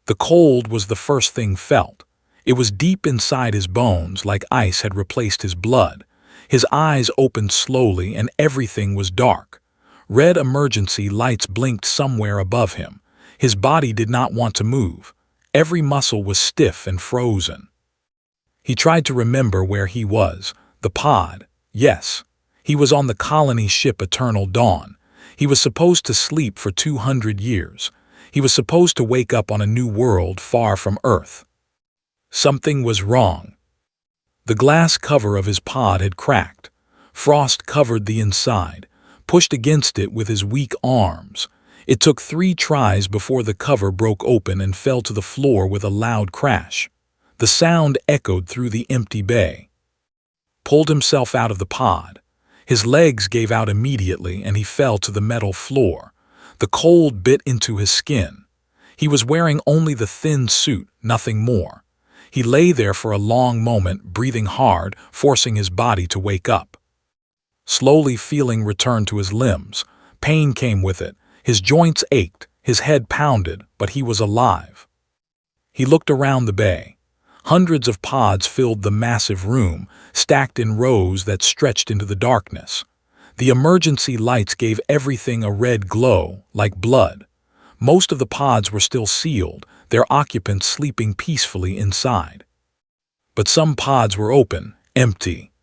The cold was the first thing felt. It was deep inside his bones, like ice had replaced his blood. His eyes opened slowly and everything was dark. Red emergency lights blinked somewhere above him. His body did not want to move. Every muscle was stiff and frozen. He tried to remember where he was. The pod. Yes. He was on the colony ship Eternal Dawn. He was supposed to sleep for 200 years. He was supposed to wake up on a new world far from Earth. Something was wrong. The glass cover of his pod had cracked. Frost covered the inside, pushed against it with his weak arms. It took 3 tries before the cover broke open and fell to the floor with a loud crash. The sound echoed through the empty bay. Pulled himself out of the pod. His legs gave out immediately and he fell to the metal floor. The cold bit into his skin. He was wearing only the thin suit, nothing more. He lay there for a long moment, breathing hard, forcing his body to wake up. Slowly feeling returned to his limbs. Pain came with it. His joints ached, his head pounded, but he was alive. He looked around the bay. Hundreds of pods filled the massive room, stacked in rows that stretched into the darkness. The emergency lights gave everything a red glow, like blood. Most of the pods were still sealed, their occupants sleeping peacefully inside. But some pods were open, empty.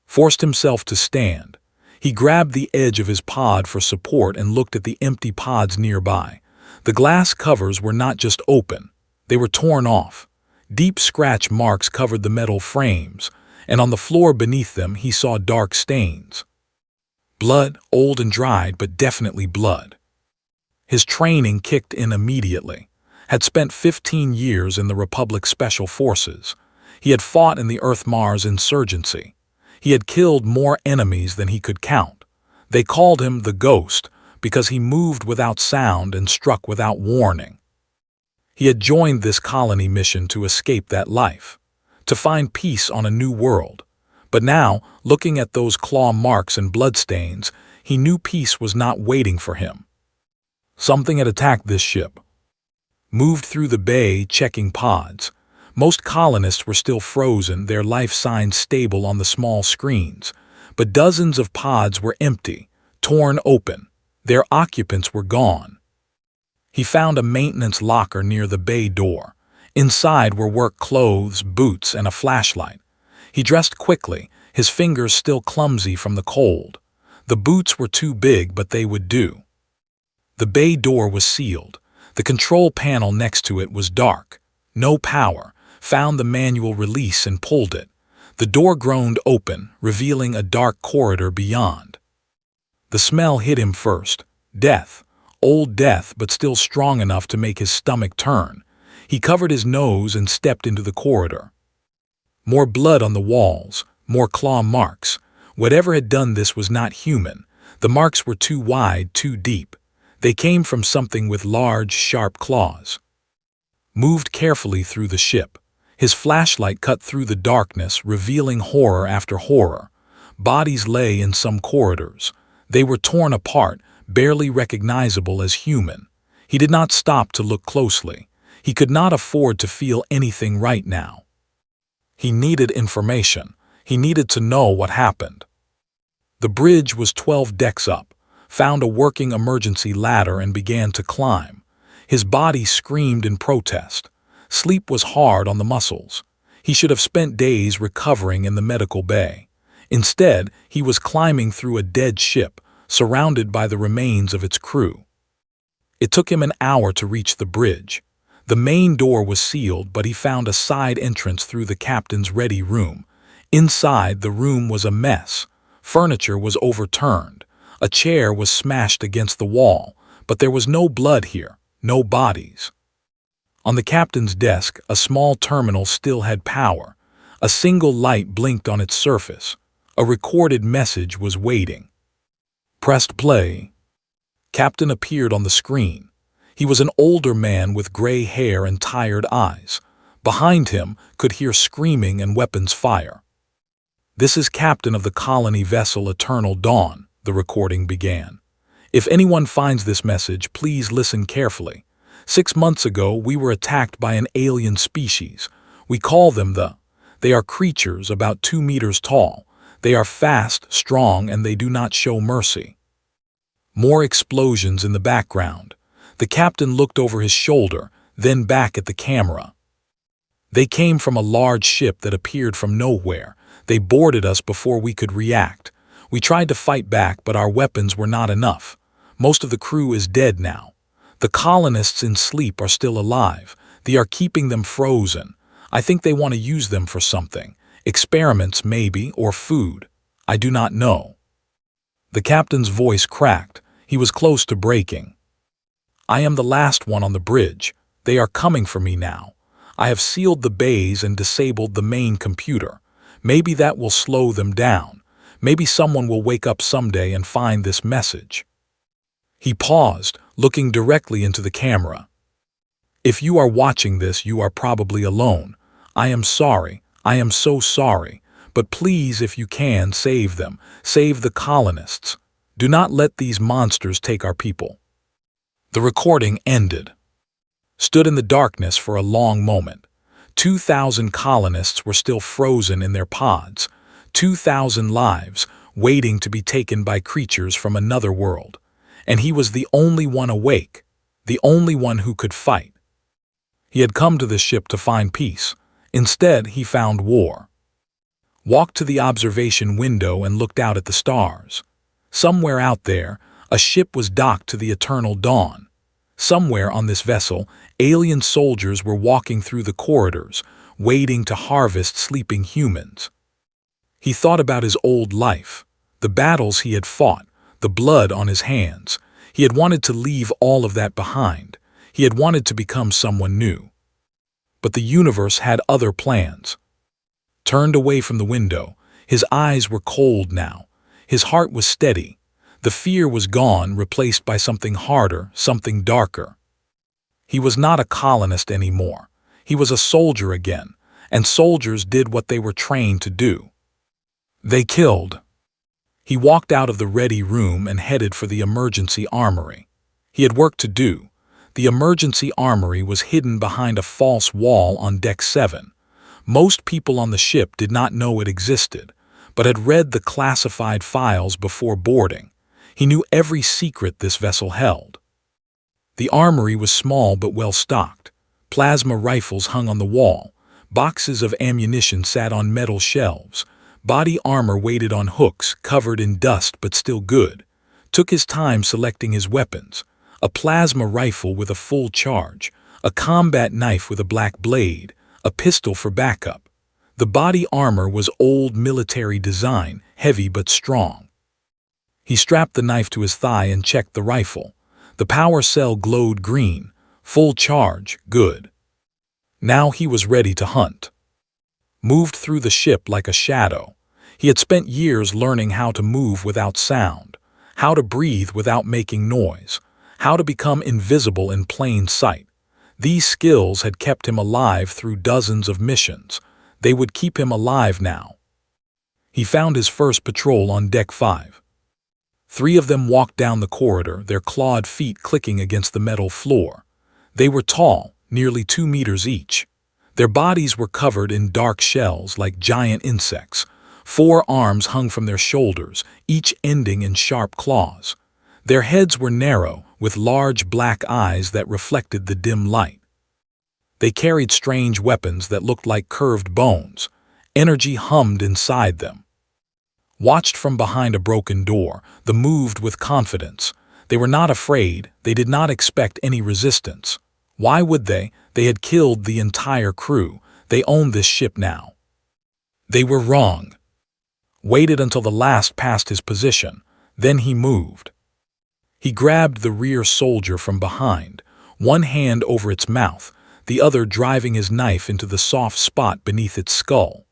Forced himself to stand. He grabbed the edge of his pod for support and looked at the empty pods nearby. The glass covers were not just open, they were torn off. Deep scratch marks covered the metal frames, and on the floor beneath them he saw dark stains. Blood, old and dried, but definitely blood. His training kicked in immediately. Had spent 15 years in the Republic Special Forces. He had fought in the Earth-Mars insurgency. He had killed more enemies than he could count. They called him the Ghost because he moved without sound and struck without warning. He had joined this colony mission to escape that life, to find peace on a new world. But now, looking at those claw marks and bloodstains, he knew peace was not waiting for him. Something had attacked this ship. Moved through the bay, checking pods. Most colonists were still frozen, their life signs stable on the small screens. But dozens of pods were empty, torn open. Their occupants were gone. He found a maintenance locker near the bay door. Inside were work clothes, boots, and a flashlight. He dressed quickly, his fingers still clumsy from the cold. The boots were too big, but they would do. The bay door was sealed. The control panel next to it was dark. No power. Found the manual release and pulled it. The door groaned open, revealing a dark corridor beyond. The smell hit him first. Death. Old death, but still strong enough to make his stomach turn. He covered his nose and stepped into the corridor. More blood on the walls, more claw marks. Whatever had done this was not human. The marks were too wide, too deep. They came from something with large, sharp claws. Moved carefully through the ship. His flashlight cut through the darkness, revealing horror after horror. Bodies lay in some corridors. They were torn apart, barely recognizable as human. He did not stop to look closely. He could not afford to feel anything right now. He needed information. He needed to know what happened. The bridge was 12 decks up. Found a working emergency ladder and began to climb. His body screamed in protest. Sleep was hard on the muscles. He should have spent days recovering in the medical bay. Instead, he was climbing through a dead ship, surrounded by the remains of its crew. It took him an hour to reach the bridge. The main door was sealed, but he found a side entrance through the captain's ready room. Inside, the room was a mess. Furniture was overturned. A chair was smashed against the wall, but there was no blood here, no bodies. On the captain's desk, a small terminal still had power. A single light blinked on its surface. A recorded message was waiting. Pressed play. Captain appeared on the screen. He was an older man with gray hair and tired eyes. Behind him, could hear screaming and weapons fire. "This is captain of the colony vessel Eternal Dawn," the recording began. "If anyone finds this message, please listen carefully. 6 months ago, we were attacked by an alien species. We call them They are creatures about 2 meters tall. They are fast, strong, and they do not show mercy. More explosions in the background. The captain looked over his shoulder, then back at the camera. They came from a large ship that appeared from nowhere. They boarded us before we could react. We tried to fight back, but our weapons were not enough. Most of the crew is dead now. The colonists in sleep are still alive. They are keeping them frozen. I think they want to use them for something. Experiments, maybe, or food. I do not know. The captain's voice cracked. He was close to breaking. I am the last one on the bridge. They are coming for me now. I have sealed the bays and disabled the main computer. Maybe that will slow them down. Maybe someone will wake up someday and find this message. He paused, looking directly into the camera. If you are watching this, you are probably alone. I am sorry. I am so sorry. But please, if you can, save them. Save the colonists. Do not let these monsters take our people. The recording ended. Stood in the darkness for a long moment. 2,000 colonists were still frozen in their pods. 2,000 lives waiting to be taken by creatures from another world. And he was the only one awake, the only one who could fight. He had come to the ship to find peace. Instead, he found war. Walked to the observation window and looked out at the stars. Somewhere out there, a ship was docked to the eternal dawn. Somewhere on this vessel, alien soldiers were walking through the corridors, waiting to harvest sleeping humans. He thought about his old life, the battles he had fought, the blood on his hands. He had wanted to leave all of that behind. He had wanted to become someone new. But the universe had other plans. Turned away from the window, his eyes were cold now. His heart was steady. The fear was gone, replaced by something harder, something darker. He was not a colonist anymore. He was a soldier again, and soldiers did what they were trained to do. They killed. He walked out of the ready room and headed for the emergency armory. He had work to do. The emergency armory was hidden behind a false wall on Deck 7. Most people on the ship did not know it existed, but had read the classified files before boarding. He knew every secret this vessel held. The armory was small but well stocked. Plasma rifles hung on the wall. Boxes of ammunition sat on metal shelves. Body armor waited on hooks, covered in dust but still good. Took his time selecting his weapons. A plasma rifle with a full charge. A combat knife with a black blade. A pistol for backup. The body armor was old military design, heavy but strong. He strapped the knife to his thigh and checked the rifle. The power cell glowed green. Full charge, good. Now he was ready to hunt. Moved through the ship like a shadow. He had spent years learning how to move without sound, how to breathe without making noise, how to become invisible in plain sight. These skills had kept him alive through dozens of missions. They would keep him alive now. He found his first patrol on Deck 5. 3 of them walked down the corridor, their clawed feet clicking against the metal floor. They were tall, nearly 2 meters each. Their bodies were covered in dark shells like giant insects. 4 arms hung from their shoulders, each ending in sharp claws. Their heads were narrow, with large black eyes that reflected the dim light. They carried strange weapons that looked like curved bones. Energy hummed inside them. Watched from behind a broken door, they moved with confidence. They were not afraid. They did not expect any resistance. Why would they? They had killed the entire crew. They owned this ship now. They were wrong. Waited until the last passed his position. Then he moved. He grabbed the rear soldier from behind, one hand over its mouth, the other driving his knife into the soft spot beneath its skull.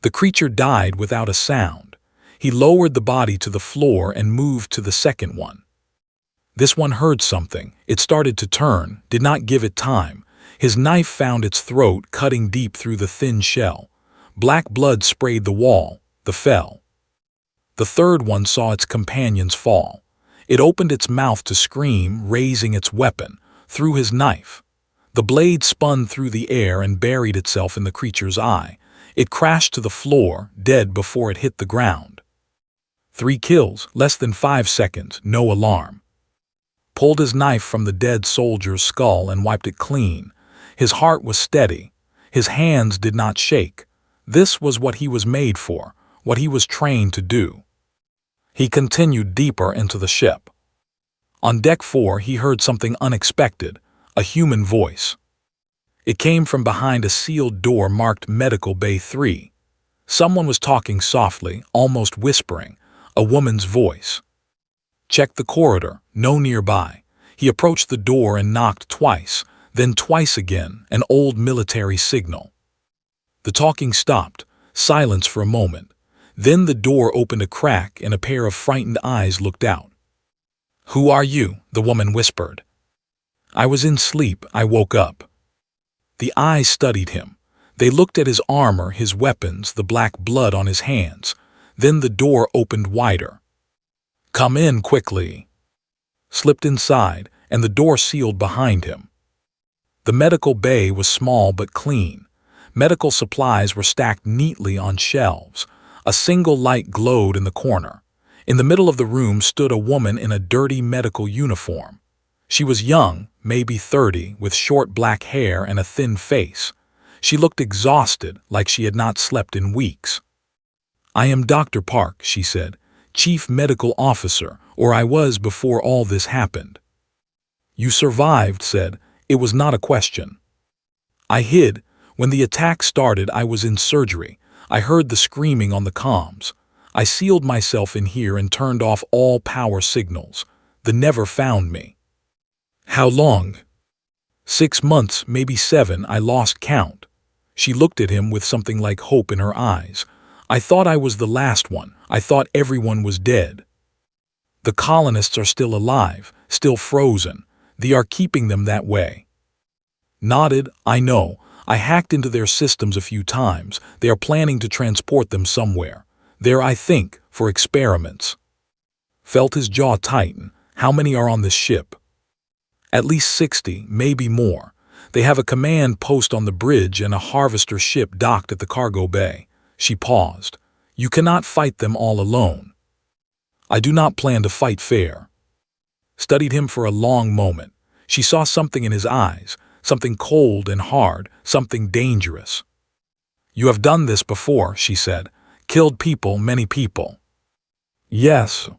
The creature died without a sound. He lowered the body to the floor and moved to the second one. This one heard something. It started to turn, did not give it time. His knife found its throat, cutting deep through the thin shell. Black blood sprayed the wall. They fell. The third one saw its companions fall. It opened its mouth to scream, raising its weapon. threw his knife. The blade spun through the air and buried itself in the creature's eye. It crashed to the floor, dead before it hit the ground. 3 kills, less than 5 seconds, no alarm. Pulled his knife from the dead soldier's skull and wiped it clean. His heart was steady. His hands did not shake. This was what he was made for, what he was trained to do. He continued deeper into the ship. On deck 4, he heard something unexpected, a human voice. It came from behind a sealed door marked Medical Bay 3. Someone was talking softly, almost whispering, a woman's voice. Checked the corridor, no nearby. He approached the door and knocked twice, then twice again, an old military signal. The talking stopped, silence for a moment. Then the door opened a crack and a pair of frightened eyes looked out. "Who are you?" the woman whispered. "I was in sleep, I woke up." The eyes studied him. They looked at his armor, his weapons, the black blood on his hands. Then the door opened wider. "Come in quickly." Slipped inside, and the door sealed behind him. The medical bay was small but clean. Medical supplies were stacked neatly on shelves. A single light glowed in the corner. In the middle of the room stood a woman in a dirty medical uniform. She was young, maybe 30, with short black hair and a thin face. She looked exhausted, like she had not slept in weeks. "I am Dr. Park," she said, "Chief Medical Officer, or I was before all this happened." "You survived," said. "It was not a question." "I hid. When the attack started, I was in surgery. I heard the screaming on the comms. I sealed myself in here and turned off all power signals. They never found me." "How long?" 6 months, maybe 7, I lost count. She looked at him with something like hope in her eyes. "I thought I was the last one. I thought everyone was dead." "The colonists are still alive, still frozen. They are keeping them that way." Nodded. "I know. I hacked into their systems a few times. They are planning to transport them somewhere. There, I think, for experiments." Felt his jaw tighten. "How many are on this ship?" "At least 60, maybe more. They have a command post on the bridge and a harvester ship docked at the cargo bay." She paused. "You cannot fight them all alone." "I do not plan to fight fair." Studied him for a long moment. She saw something in his eyes, something cold and hard, something dangerous. "You have done this before," she said. "Killed people, many people." "Yes."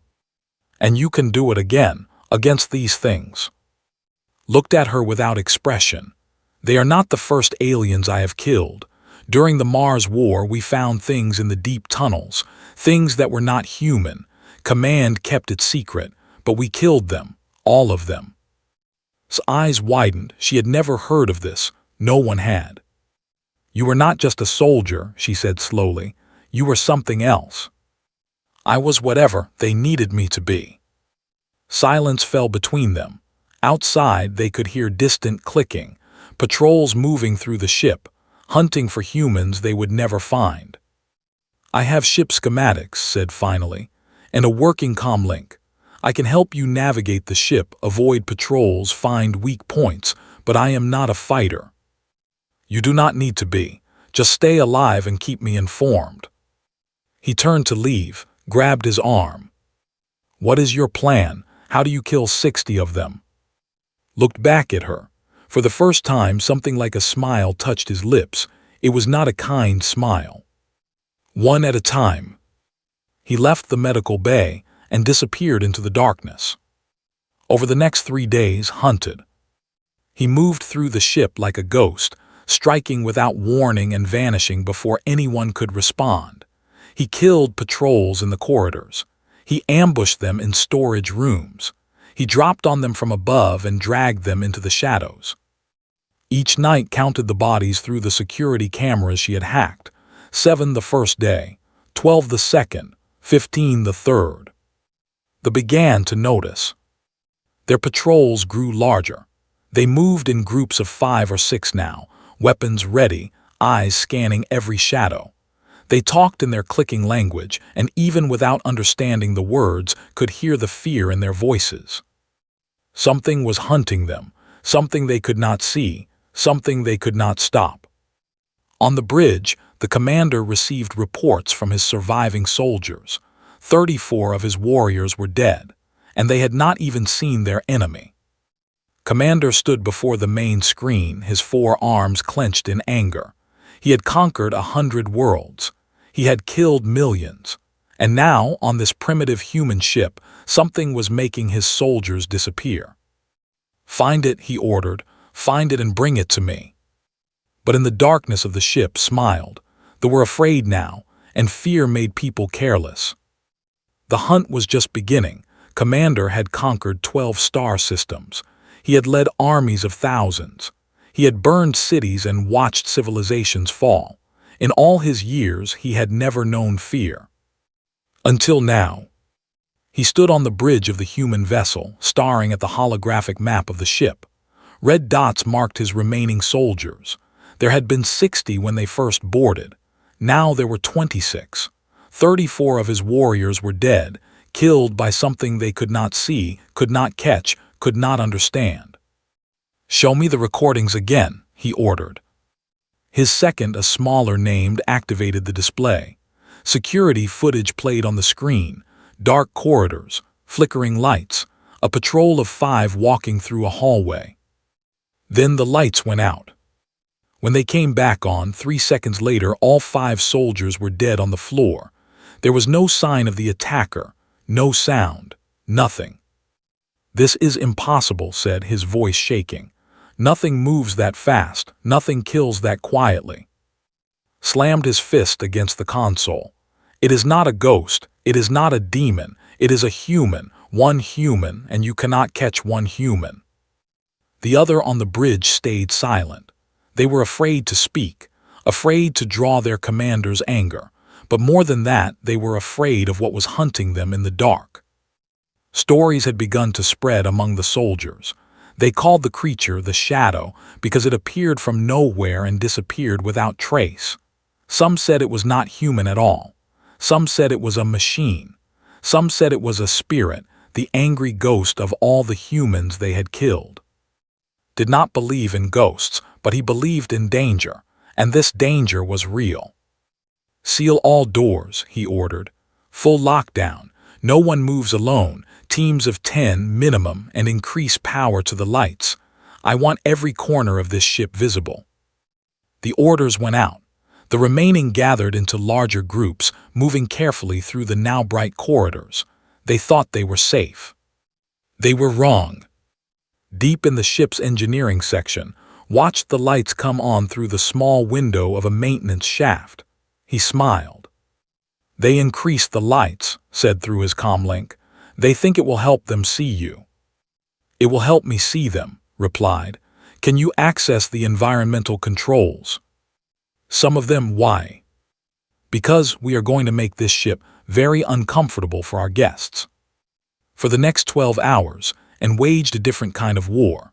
"And you can do it again, against these things." Looked at her without expression. "They are not the first aliens I have killed. During the Mars War, we found things in the deep tunnels, things that were not human. Command kept it secret, but we killed them, all of them." His eyes widened. She had never heard of this. No one had. "You were not just a soldier," she said slowly. "You were something else." "I was whatever they needed me to be." Silence fell between them. Outside, they could hear distant clicking, patrols moving through the ship, hunting for humans they would never find. "I have ship schematics," said finally, "and a working comlink. I can help you navigate the ship, avoid patrols, find weak points, but I am not a fighter." "You do not need to be. Just stay alive and keep me informed." He turned to leave, grabbed his arm. "What is your plan? How do you kill 60 of them?" Looked back at her. For the first time, something like a smile touched his lips. It was not a kind smile. "One at a time." He left the medical bay and disappeared into the darkness. Over the next 3 days, hunted. He moved through the ship like a ghost, striking without warning and vanishing before anyone could respond. He killed patrols in the corridors. He ambushed them in storage rooms. He dropped on them from above and dragged them into the shadows. Each night counted the bodies through the security cameras she had hacked. 7 the first day, 12 the second, 15 the third. They began to notice. Their patrols grew larger. They moved in groups of 5 or 6 now, weapons ready, eyes scanning every shadow. They talked in their clicking language, and even without understanding the words, could hear the fear in their voices. Something was hunting them, something they could not see, something they could not stop. On the bridge, the commander received reports from his surviving soldiers. 34 of his warriors were dead, and they had not even seen their enemy. Commander stood before the main screen, his 4 arms clenched in anger. He had conquered 100 worlds. He had killed millions. And now, on this primitive human ship, something was making his soldiers disappear. "Find it," he ordered. "Find it and bring it to me." But in the darkness of the ship smiled. They were afraid now, and fear made people careless. The hunt was just beginning. Commander had conquered 12 star systems. He had led armies of thousands. He had burned cities and watched civilizations fall. In all his years, he had never known fear. Until now. He stood on the bridge of the human vessel, staring at the holographic map of the ship. Red dots marked his remaining soldiers. There had been 60 when they first boarded. Now there were 26. 34 of his warriors were dead, killed by something they could not see, could not catch, could not understand. "Show me the recordings again," he ordered. His second, a smaller named, activated the display. Security footage played on the screen. Dark corridors, flickering lights, a patrol of 5 walking through a hallway. Then the lights went out. When they came back on, 3 seconds later, all 5 soldiers were dead on the floor. There was no sign of the attacker, no sound, nothing. "This is impossible," said, his voice shaking. "Nothing moves that fast, nothing kills that quietly." Slammed his fist against the console. "It is not a ghost, it is not a demon, it is a human, one human, and you cannot catch one human." The other on the bridge stayed silent. They were afraid to speak, afraid to draw their commander's anger, but more than that, they were afraid of what was hunting them in the dark. Stories had begun to spread among the soldiers. They called the creature the Shadow because it appeared from nowhere and disappeared without trace. Some said it was not human at all. Some said it was a machine. Some said it was a spirit, the angry ghost of all the humans they had killed. Did not believe in ghosts, but he believed in danger, and this danger was real. "Seal all doors," he ordered. "Full lockdown. No one moves alone. Teams of 10 minimum, and increase power to the lights. I want every corner of this ship visible." The orders went out. The remaining gathered into larger groups, moving carefully through the now bright corridors. They thought they were safe. They were wrong. Deep in the ship's engineering section, watched the lights come on through the small window of a maintenance shaft. He smiled. "They increased the lights," said through his comlink. "They think it will help them see you." "It will help me see them," replied. "Can you access the environmental controls?" "Some of them, why?" "Because we are going to make this ship very uncomfortable for our guests." For the next 12 hours, and waged a different kind of war.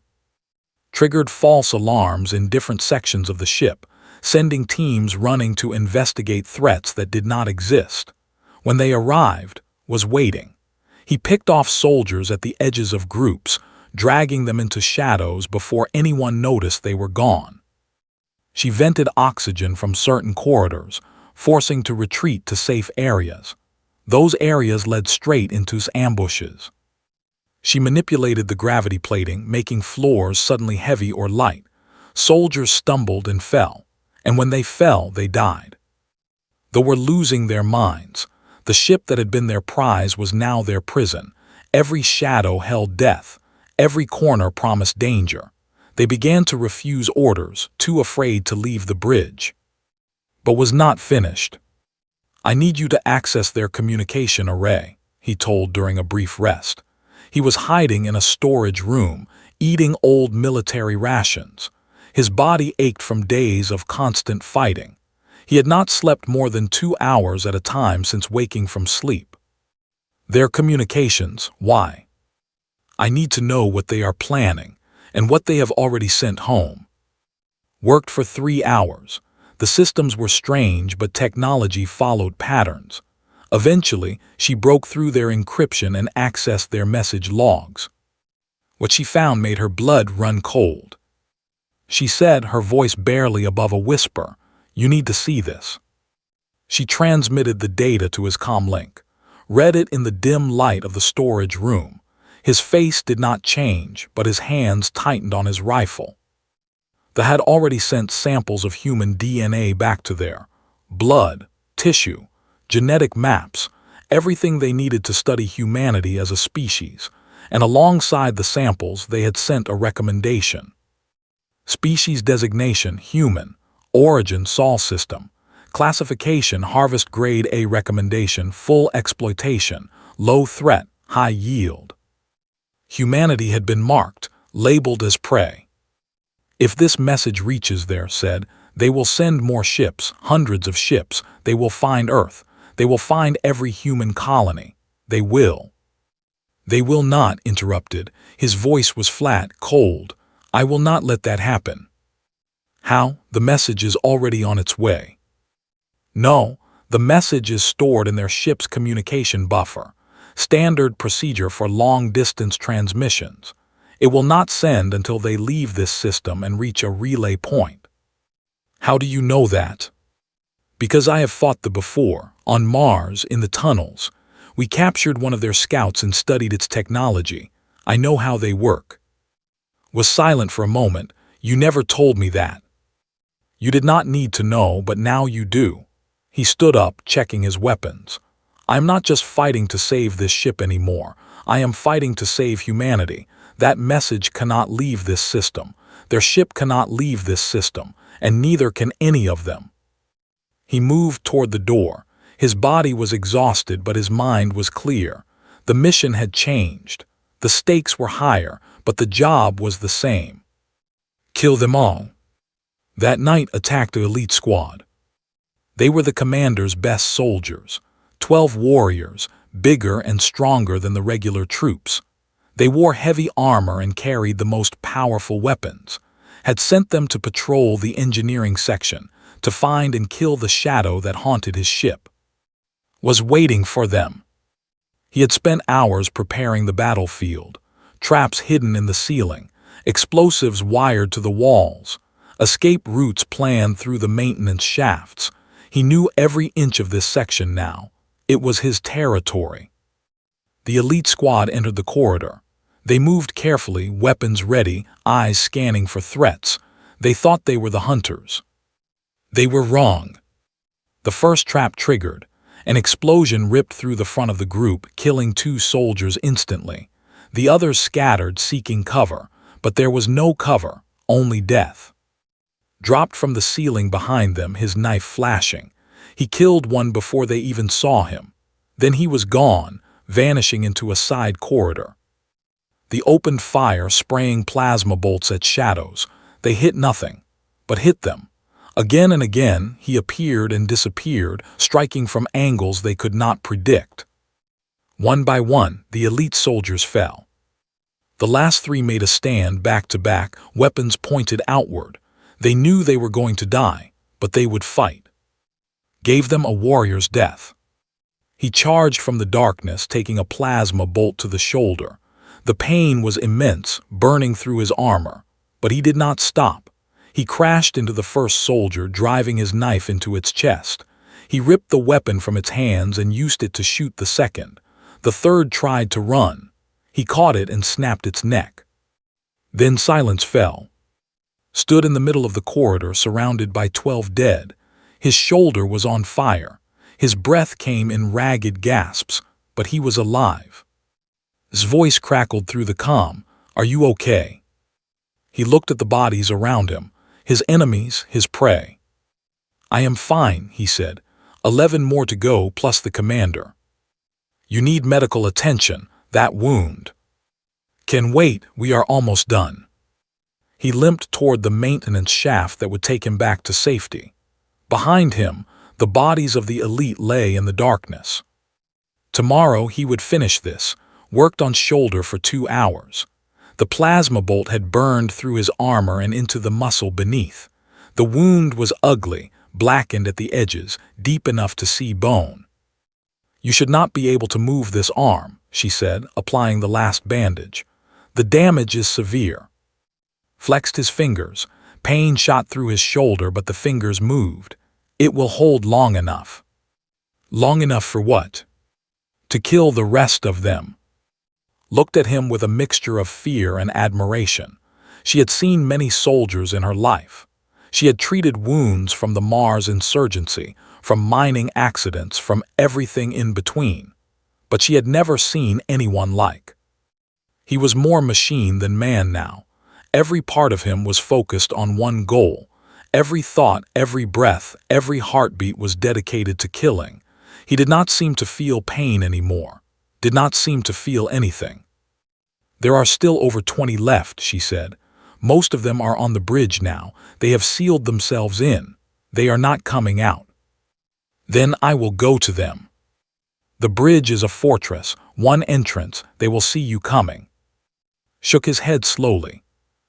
Triggered false alarms in different sections of the ship, sending teams running to investigate threats that did not exist. When they arrived, was waiting. He picked off soldiers at the edges of groups, dragging them into shadows before anyone noticed they were gone. She vented oxygen from certain corridors, forcing to retreat to safe areas. Those areas led straight into ambushes. She manipulated the gravity plating, making floors suddenly heavy or light. Soldiers stumbled and fell, and when they fell, they died. They were losing their minds. The ship that had been their prize was now their prison. Every shadow held death. Every corner promised danger. They began to refuse orders, too afraid to leave the bridge. But was not finished. "I need you to access their communication array," he told during a brief rest. He was hiding in a storage room, eating old military rations. His body ached from days of constant fighting. He had not slept more than 2 hours at a time since waking from sleep. "Their communications, why? I need to know what they are planning, and what they have already sent home." Worked for 3 hours. The systems were strange, but technology followed patterns. Eventually, she broke through their encryption and accessed their message logs. What she found made her blood run cold. She said, her voice barely above a whisper, "You need to see this." She transmitted the data to his comlink, read it in the dim light of the storage room. His face did not change, but his hands tightened on his rifle. They had already sent samples of human DNA back to there. Blood, tissue, genetic maps, everything they needed to study humanity as a species, and alongside the samples they had sent a recommendation. Species designation, human. Origin, Sol system. Classification, harvest grade A recommendation, full exploitation, low threat, high yield. Humanity had been marked, labeled as prey. If this message reaches there, said, they will send more ships, hundreds of ships, they will find Earth, they will find every human colony. They will. They will not, interrupted. His voice was flat, cold. I will not let that happen. How? The message is already on its way. No, the message is stored in their ship's communication buffer, standard procedure for long-distance transmissions. It will not send until they leave this system and reach a relay point. How do you know that? Because I have fought them before, on Mars, in the tunnels. We captured one of their scouts and studied its technology. I know how they work. Was silent for a moment. You never told me that. You did not need to know, but now you do. He stood up, checking his weapons. I am not just fighting to save this ship anymore. I am fighting to save humanity. That message cannot leave this system. Their ship cannot leave this system, and neither can any of them. He moved toward the door. His body was exhausted, but his mind was clear. The mission had changed. The stakes were higher, but the job was the same. Kill them all. That night attacked the elite squad. They were the commander's best soldiers, 12 warriors, bigger and stronger than the regular troops. They wore heavy armor and carried the most powerful weapons, had sent them to patrol the engineering section, to find and kill the shadow that haunted his ship. Was waiting for them. He had spent hours preparing the battlefield, traps hidden in the ceiling, explosives wired to the walls, escape routes planned through the maintenance shafts. He knew every inch of this section now. It was his territory. The elite squad entered the corridor. They moved carefully, weapons ready, eyes scanning for threats. They thought they were the hunters. They were wrong. The first trap triggered. An explosion ripped through the front of the group, killing 2 soldiers instantly. The others scattered, seeking cover, but there was no cover, only death. Dropped from the ceiling behind them, his knife flashing. He killed one before they even saw him. Then he was gone, vanishing into a side corridor. They opened fire, spraying plasma bolts at shadows. They hit nothing, but hit them. Again and again, he appeared and disappeared, striking from angles they could not predict. One by one, the elite soldiers fell. The last 3 made a stand back to back, weapons pointed outward. They knew they were going to die, but they would fight. Gave them a warrior's death. He charged from the darkness, taking a plasma bolt to the shoulder. The pain was immense, burning through his armor, but he did not stop. He crashed into the first soldier, driving his knife into its chest. He ripped the weapon from its hands and used it to shoot the second. The third tried to run. He caught it and snapped its neck. Then silence fell. Stood in the middle of the corridor, surrounded by 12 dead. His shoulder was on fire. His breath came in ragged gasps, but he was alive. His voice crackled through the comm. Are you okay? He looked at the bodies around him, his enemies, his prey. I am fine, he said. 11 more to go, plus the commander. You need medical attention, that wound. Can wait, we are almost done. He limped toward the maintenance shaft that would take him back to safety. Behind him, the bodies of the elite lay in the darkness. Tomorrow he would finish this, worked on shoulder for 2 hours. The plasma bolt had burned through his armor and into the muscle beneath. The wound was ugly, blackened at the edges, deep enough to see bone. You should not be able to move this arm, she said, applying the last bandage. The damage is severe. Flexed his fingers. Pain shot through his shoulder, but the fingers moved. It will hold long enough. Long enough for what? To kill the rest of them. Looked at him with a mixture of fear and admiration. She had seen many soldiers in her life. She had treated wounds from the Mars insurgency, from mining accidents, from everything in between. But she had never seen anyone like. He was more machine than man now. Every part of him was focused on one goal. Every thought, every breath, every heartbeat was dedicated to killing. He did not seem to feel pain anymore. Did not seem to feel anything. There are still over 20 left, she said. Most of them are on the bridge now. They have sealed themselves in. They are not coming out. Then I will go to them. The bridge is a fortress, one entrance. They will see you coming. Shook his head slowly.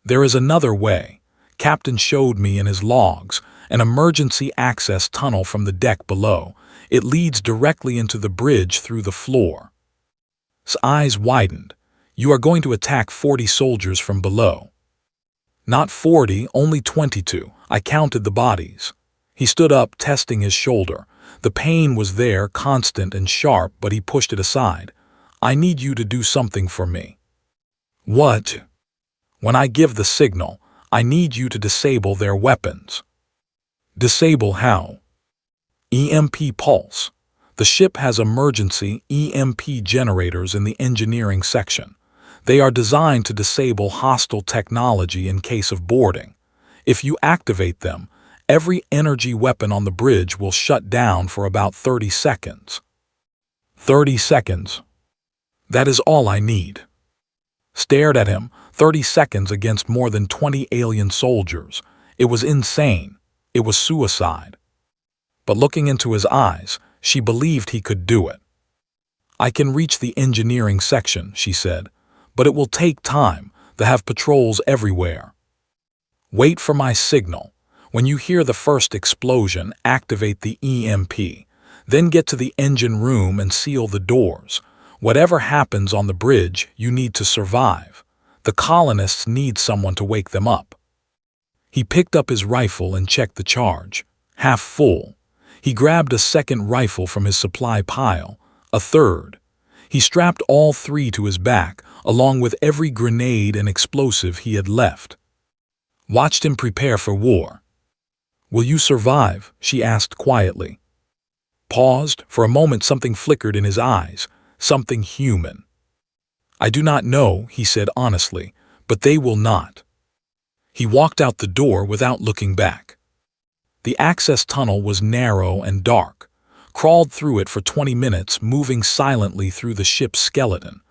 There is another way. Captain showed me in his logs, an emergency access tunnel from the deck below. It leads directly into the bridge through the floor. His eyes widened. You are going to attack 40 soldiers from below. Not 40, only 22. I counted the bodies. He stood up, testing his shoulder. The pain was there, constant and sharp, but he pushed it aside. I need you to do something for me. What? When I give the signal, I need you to disable their weapons. Disable how? EMP pulse. The ship has emergency EMP generators in the engineering section. They are designed to disable hostile technology in case of boarding. If you activate them, every energy weapon on the bridge will shut down for about 30 seconds. 30 seconds. That is all I need. Stared at him, 30 seconds against more than 20 alien soldiers. It was insane. It was suicide. But looking into his eyes, she believed he could do it. I can reach the engineering section, she said, but it will take time. They have patrols everywhere. Wait for my signal. When you hear the first explosion, activate the EMP. Then get to the engine room and seal the doors. Whatever happens on the bridge, you need to survive. The colonists need someone to wake them up. He picked up his rifle and checked the charge. Half full. He grabbed a second rifle from his supply pile, a third. He strapped all three to his back, along with every grenade and explosive he had left. Watched him prepare for war. Will you survive? She asked quietly. Paused. For a moment something flickered in his eyes, something human. I do not know, he said honestly, but they will not. He walked out the door without looking back. The access tunnel was narrow and dark. Crawled through it for 20 minutes, moving silently through the ship's skeleton.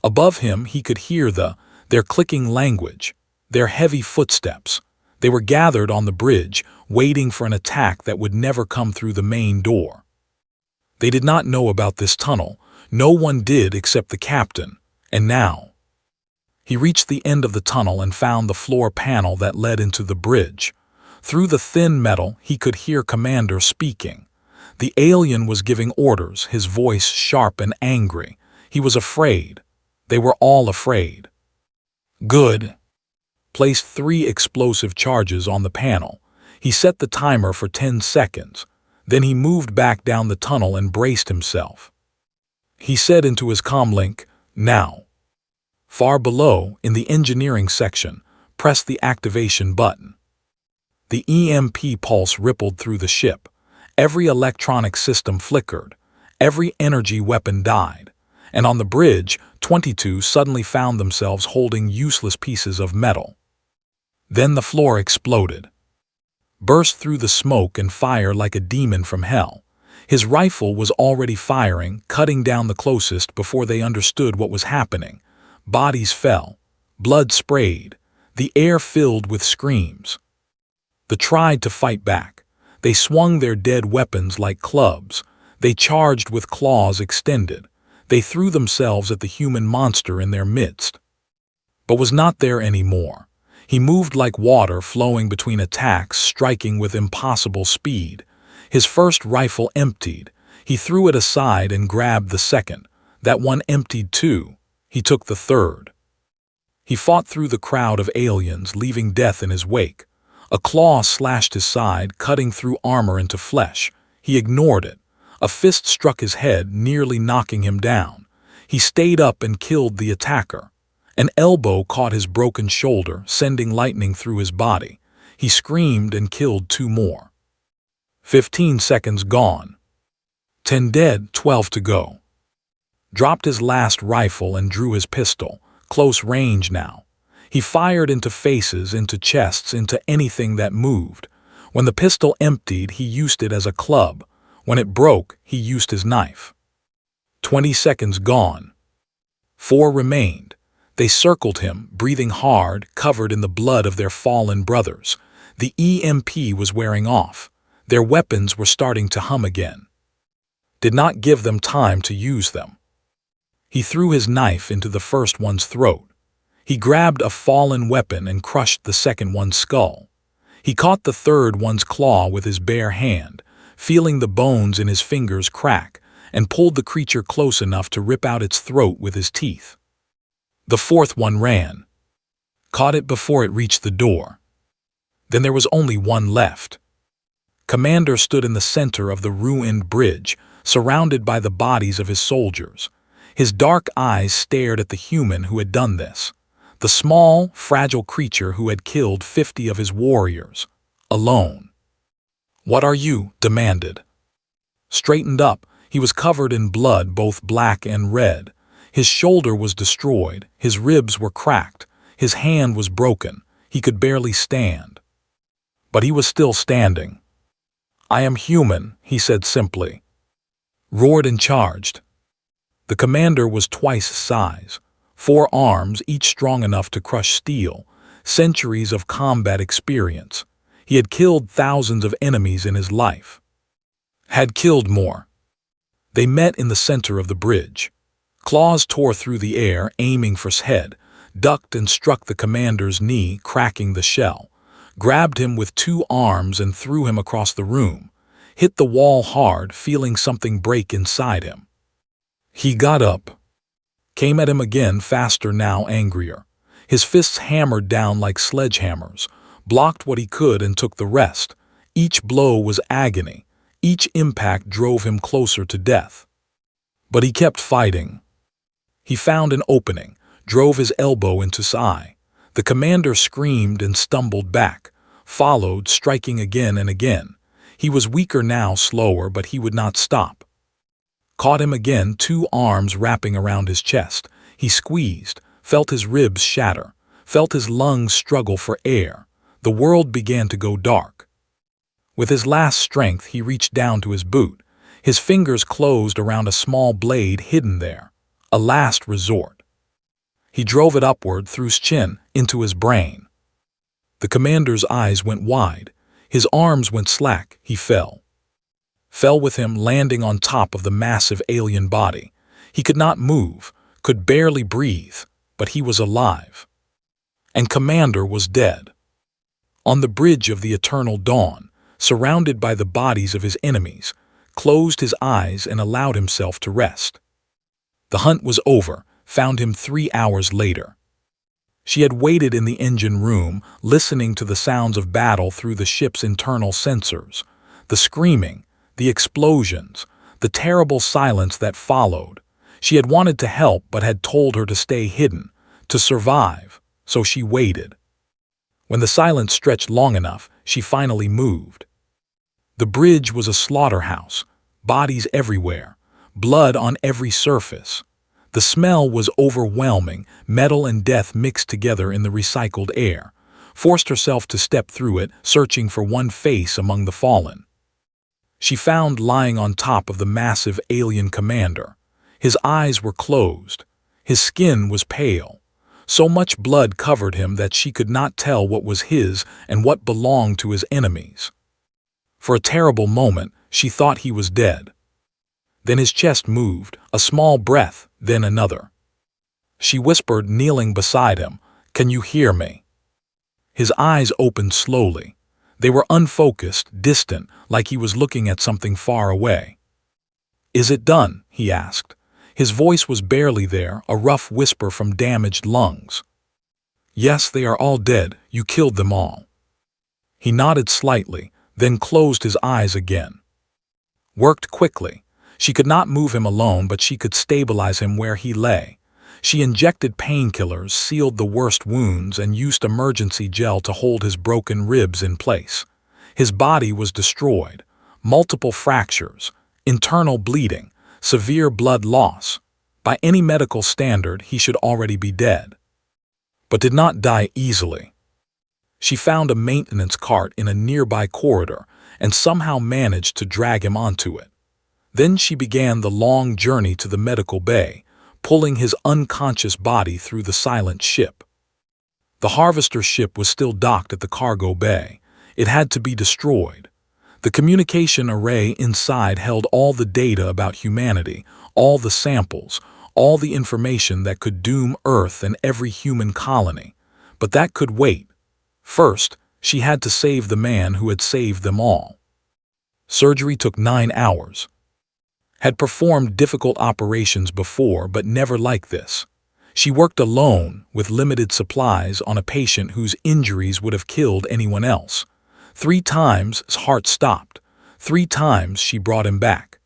Above him he could hear their clicking language, their heavy footsteps. They were gathered on the bridge, waiting for an attack that would never come through the main door. They did not know about this tunnel. No one did except the captain. And now. He reached the end of the tunnel and found the floor panel that led into the bridge. Through the thin metal, he could hear Commander speaking. The alien was giving orders, his voice sharp and angry. He was afraid. They were all afraid. Good. Placed 3 explosive charges on the panel. He set the timer for 10 seconds. Then he moved back down the tunnel and braced himself. He said into his comlink, now. Far below, in the engineering section, press the activation button. The EMP pulse rippled through the ship. Every electronic system flickered. Every energy weapon died. And on the bridge, 22 suddenly found themselves holding useless pieces of metal. Then the floor exploded. Burst through the smoke and fire like a demon from hell. His rifle was already firing, cutting down the closest before they understood what was happening. Bodies fell. Blood sprayed. The air filled with screams. They tried to fight back. They swung their dead weapons like clubs. They charged with claws extended. They threw themselves at the human monster in their midst. But was not there anymore. He moved like water flowing between attacks, striking with impossible speed. His first rifle emptied. He threw it aside and grabbed the second. That one emptied too. He took the third. He fought through the crowd of aliens, leaving death in his wake. A claw slashed his side, cutting through armor into flesh. He ignored it. A fist struck his head, nearly knocking him down. He stayed up and killed the attacker. An elbow caught his broken shoulder, sending lightning through his body. He screamed and killed 2 more. 15 seconds gone. 10 dead, 12 to go. Dropped his last rifle and drew his pistol, close range now. He fired into faces, into chests, into anything that moved. When the pistol emptied, he used it as a club. When it broke, he used his knife. 20 seconds gone. 4 remained. They circled him, breathing hard, covered in the blood of their fallen brothers. The EMP was wearing off. Their weapons were starting to hum again. Did not give them time to use them. He threw his knife into the first one's throat. He grabbed a fallen weapon and crushed the second one's skull. He caught the third one's claw with his bare hand, feeling the bones in his fingers crack, and pulled the creature close enough to rip out its throat with his teeth. The fourth one ran. Caught it before it reached the door. Then there was only one left. Commander stood in the center of the ruined bridge, surrounded by the bodies of his soldiers. His dark eyes stared at the human who had done this. The small, fragile creature who had killed 50 of his warriors, alone. "What are you?" demanded. Straightened up, he was covered in blood, both black and red. His shoulder was destroyed, his ribs were cracked, his hand was broken, he could barely stand. But he was still standing. "I am human," he said simply. Roared and charged. The commander was twice his size. 4 arms, each strong enough to crush steel, centuries of combat experience. He had killed thousands of enemies in his life. Had killed more. They met in the center of the bridge. Claws tore through the air, aiming for his head, ducked and struck the commander's knee, cracking the shell, grabbed him with 2 arms and threw him across the room, hit the wall hard, feeling something break inside him. He got up. Came at him again, faster now, angrier. His fists hammered down like sledgehammers, blocked what he could and took the rest. Each blow was agony. Each impact drove him closer to death. But he kept fighting. He found an opening, drove his elbow into his eye. The commander screamed and stumbled back, followed, striking again and again. He was weaker now, slower, but he would not stop. Caught him again, 2 arms wrapping around his chest. He squeezed, felt his ribs shatter, felt his lungs struggle for air. The world began to go dark. With his last strength, he reached down to his boot. His fingers closed around a small blade hidden there. A last resort. He drove it upward through his chin, into his brain. The commander's eyes went wide. His arms went slack. He fell. Fell with him, landing on top of the massive alien body. He could not move, could barely breathe, but he was alive. And Commander was dead. On the bridge of the eternal dawn, surrounded by the bodies of his enemies, closed his eyes and allowed himself to rest. The hunt was over, found him 3 hours later. She had waited in the engine room, listening to the sounds of battle through the ship's internal sensors. The screaming, the explosions, the terrible silence that followed. She had wanted to help but had told her to stay hidden, to survive, so she waited. When the silence stretched long enough, she finally moved. The bridge was a slaughterhouse, bodies everywhere, blood on every surface. The smell was overwhelming, metal and death mixed together in the recycled air. Forced herself to step through it, searching for one face among the fallen. She found lying on top of the massive alien commander. His eyes were closed. His skin was pale. So much blood covered him that she could not tell what was his and what belonged to his enemies. For a terrible moment, she thought he was dead. Then his chest moved, a small breath, then another. She whispered, kneeling beside him, "Can you hear me?" His eyes opened slowly. They were unfocused, distant, like he was looking at something far away. "Is it done?" he asked. His voice was barely there, a rough whisper from damaged lungs. Yes, they are all dead. You killed them all. He nodded slightly, then closed his eyes again. Worked quickly. She could not move him alone, but she could stabilize him where he lay. She injected painkillers, sealed the worst wounds, and used emergency gel to hold his broken ribs in place. His body was destroyed. Multiple fractures, internal bleeding, severe blood loss. By any medical standard, he should already be dead. But did not die easily. She found a maintenance cart in a nearby corridor and somehow managed to drag him onto it. Then she began the long journey to the medical bay, pulling his unconscious body through the silent ship. The harvester ship was still docked at the cargo bay. It had to be destroyed. The communication array inside held all the data about humanity, all the samples, all the information that could doom Earth and every human colony. But that could wait. First, she had to save the man who had saved them all. Surgery took 9 hours. Had performed difficult operations before, but never like this. She worked alone, with limited supplies, on a patient whose injuries would have killed anyone else. 3 times his heart stopped. 3 times she brought him back.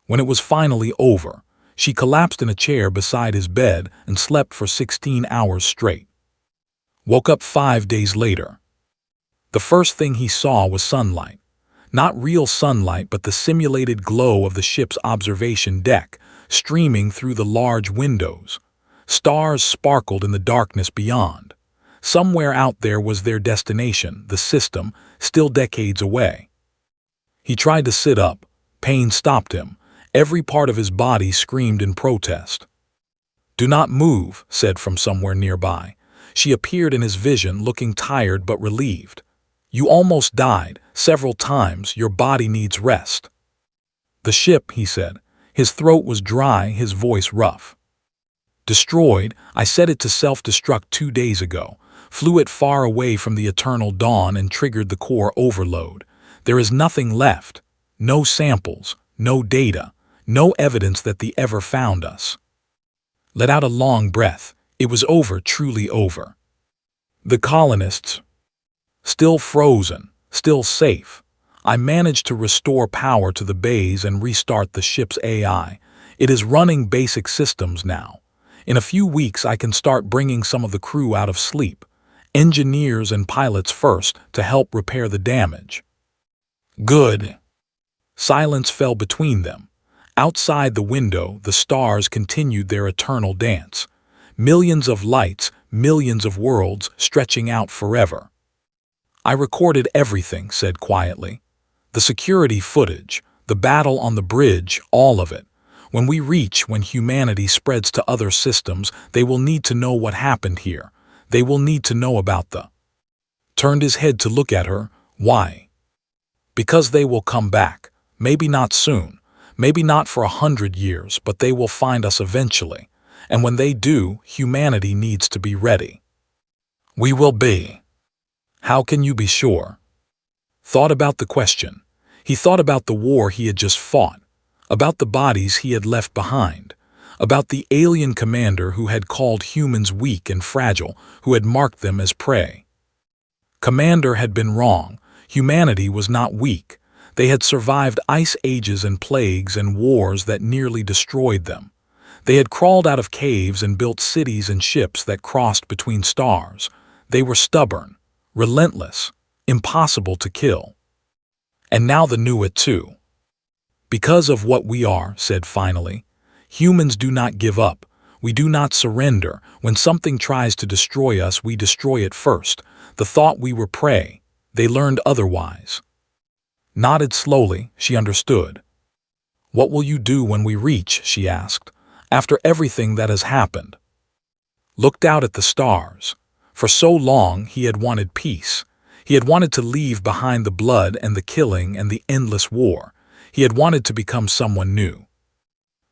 When it was finally over, she collapsed in a chair beside his bed and slept for 16 hours straight. Woke up 5 days later. The first thing he saw was sunlight. Not real sunlight, but the simulated glow of the ship's observation deck, streaming through the large windows. Stars sparkled in the darkness beyond. Somewhere out there was their destination, the system, still decades away. He tried to sit up. Pain stopped him. Every part of his body screamed in protest. "Do not move," said from somewhere nearby. She appeared in his vision, looking tired but relieved. "You almost died, several times. Your body needs rest." "The ship," he said. His throat was dry, his voice rough. "Destroyed. I set it to self-destruct 2 days ago. Flew it far away from the eternal dawn and triggered the core overload. There is nothing left. No samples, no data, no evidence that they ever found us." Let out a long breath. It was over, truly over. The colonists, still frozen, still safe. I managed to restore power to the bays and restart the ship's AI. It is running basic systems now. In a few weeks I can start bringing some of the crew out of sleep. Engineers and pilots first, to help repair the damage. Good. Silence fell between them. Outside the window, the stars continued their eternal dance. Millions of lights, millions of worlds, stretching out forever. "I recorded everything," said quietly. "The security footage, the battle on the bridge, all of it. When humanity spreads to other systems, they will need to know what happened here. They will need to know about the—" Turned his head to look at her. "Why?" "Because they will come back. Maybe not soon. Maybe not for 100 years, but they will find us eventually. And when they do, humanity needs to be ready." "We will be." "How can you be sure?" Thought about the question. He thought about the war he had just fought, about the bodies he had left behind, about the alien commander who had called humans weak and fragile, who had marked them as prey. Commander had been wrong. Humanity was not weak. They had survived ice ages and plagues and wars that nearly destroyed them. They had crawled out of caves and built cities and ships that crossed between stars. They were stubborn, relentless, impossible to kill. And now they knew it too. "Because of what we are," said finally. "Humans do not give up. We do not surrender. When something tries to destroy us, we destroy it first. The thought we were prey. They learned otherwise." Nodded slowly. She understood. "What will you do when we reach?" she asked. "After everything that has happened." Looked out at the stars. For so long he had wanted peace. He had wanted to leave behind the blood and the killing and the endless war. He had wanted to become someone new.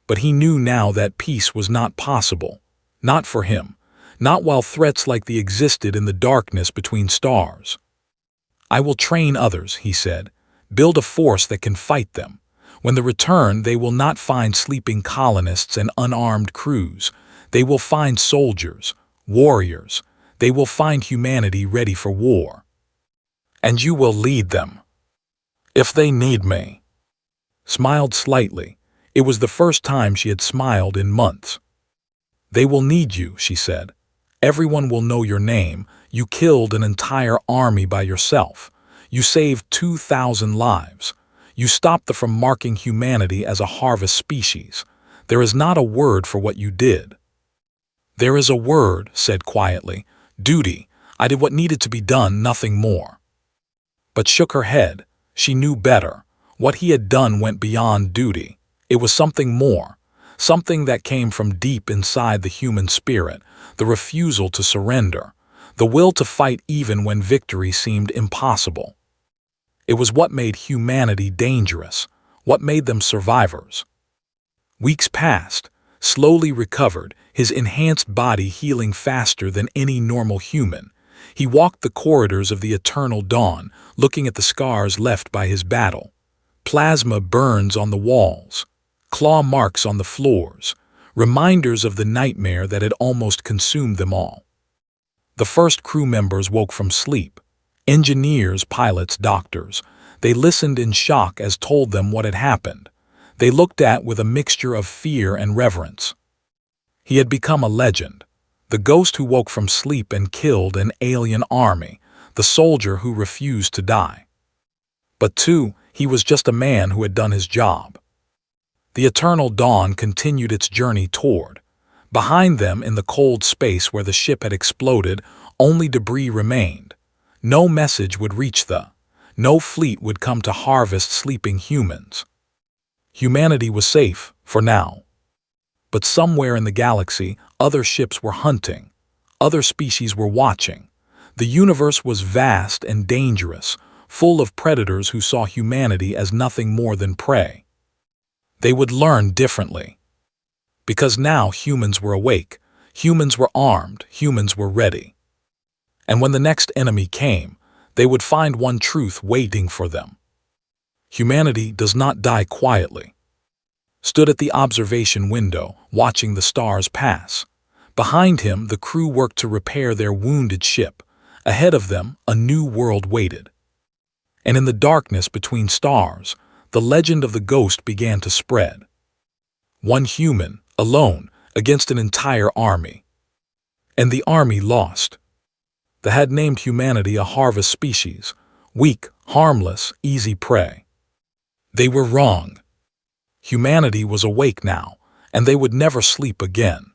But he knew now that peace was not possible. Not for him. Not while threats like these existed in the darkness between stars. "I will train others," he said. "Build a force that can fight them. When they return, they will not find sleeping colonists and unarmed crews. They will find soldiers, warriors. They will find humanity ready for war. And you will lead them. If they need me. Smiled slightly. It was the first time she had smiled in months. They will need you, she said. Everyone will know your name. You killed an entire army by yourself. You saved 2,000 lives. You stopped them from marking humanity as a harvest species. There is not a word for what you did. There is a word, said quietly. Duty. I did what needed to be done, nothing more. But shook her head. She knew better. What he had done went beyond duty. It was something more. Something that came from deep inside the human spirit, the refusal to surrender, the will to fight even when victory seemed impossible. It was what made humanity dangerous, what made them survivors. Weeks passed, slowly recovered, his enhanced body healing faster than any normal human. He walked the corridors of the eternal dawn, looking at the scars left by his battle. Plasma burns on the walls, claw marks on the floors, reminders of the nightmare that had almost consumed them all. The first crew members woke from sleep. Engineers, pilots, doctors. They listened in shock as told them what had happened. They looked at with a mixture of fear and reverence. He had become a legend. The ghost who woke from sleep and killed an alien army. The soldier who refused to die. But too, he was just a man who had done his job. The eternal dawn continued its journey toward. Behind them, in the cold space where the ship had exploded, only debris remained. No message would reach no fleet would come to harvest sleeping humans. Humanity was safe, for now. But somewhere in the galaxy, other ships were hunting. Other species were watching. The universe was vast and dangerous, full of predators who saw humanity as nothing more than prey. They would learn differently. Because now humans were awake, humans were armed, humans were ready. And when the next enemy came, they would find one truth waiting for them. Humanity does not die quietly. Stood at the observation window, watching the stars pass. Behind him, the crew worked to repair their wounded ship. Ahead of them, a new world waited. And in the darkness between stars, the legend of the ghost began to spread. One human, alone, against an entire army. And the army lost. They had named humanity a harvest species, weak, harmless, easy prey. They were wrong. Humanity was awake now, and they would never sleep again.